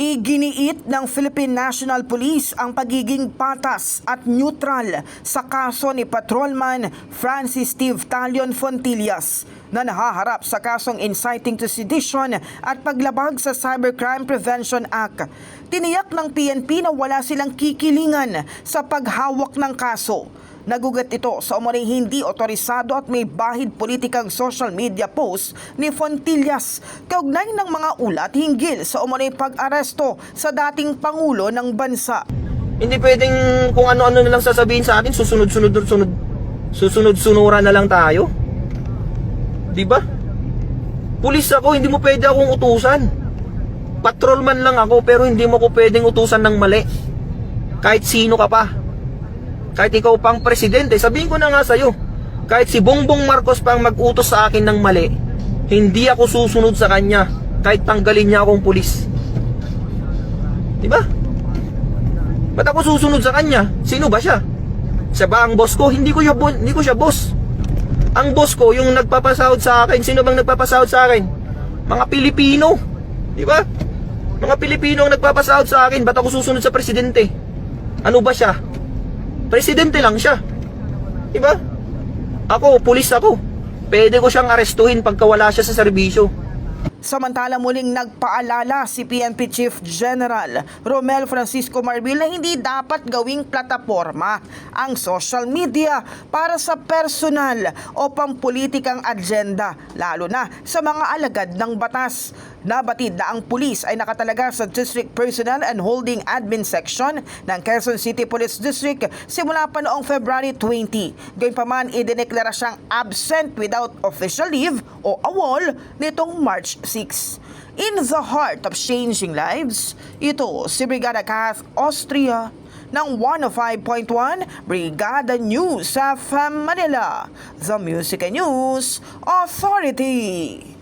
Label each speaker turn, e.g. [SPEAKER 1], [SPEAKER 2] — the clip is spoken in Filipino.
[SPEAKER 1] Iginiit ng Philippine National Police ang pagiging patas at neutral sa kaso ni Patrolman Francis Steve Talion Fontillas na nahaharap sa kasong inciting to sedition at paglabag sa Cybercrime Prevention Act. Tiniyak ng PNP na wala silang kikilingan sa paghawak ng kaso. Nagugat ito sa umuring hindi otorisado at may bahid politikang social media post ni Fontillas kaugnay ng mga ulat hinggil sa umuring pag-aresto sa dating Pangulo ng bansa.
[SPEAKER 2] Hindi pwedeng kung ano-ano na lang sasabihin sa atin, susunod-sunuran na lang tayo. Di ba? Pulis ako, hindi mo pwede akong utusan. Patrolman lang ako, pero hindi mo ko pwedeng utusan ng mali. Kahit sino ka pa. Kahit ikaw pang presidente, sabihin ko na nga sa'yo, kahit si Bongbong Marcos pang mag-utos sa akin ng mali, hindi ako susunod sa kanya kahit tanggalin niya akong pulis. Diba? Ba't ako susunod sa kanya? Sino ba siya? Siya ba ang boss ko? Hindi ko siya boss. Ang boss ko, yung nagpapasahod sa akin. Sino bang nagpapasahod sa akin? Mga Pilipino. Diba? Mga Pilipino ang nagpapasahod sa akin. Ba't ako susunod sa presidente? Ano ba siya? Presidente lang siya. Diba? Ako, pulis ako. Pwede ko siyang arestuhin pagka wala siya sa serbisyo.
[SPEAKER 1] Samantala muling nagpaalala si PNP Chief General Romel Francisco Marbil na hindi dapat gawing plataporma ang social media para sa personal o pampolitikang agenda, lalo na sa mga alagad ng batas. Nabatid na ang pulis ay nakatalaga sa District Personnel and Holding Admin Section ng Quezon City Police District simula pa noong February 20. Gayunpaman, idineklara siyang absent without official leave o AWOL nitong March 6. In the heart of changing lives, ito si Brigada Kath Austria ng 105.1 Brigada News sa Manila, The Music and News Authority.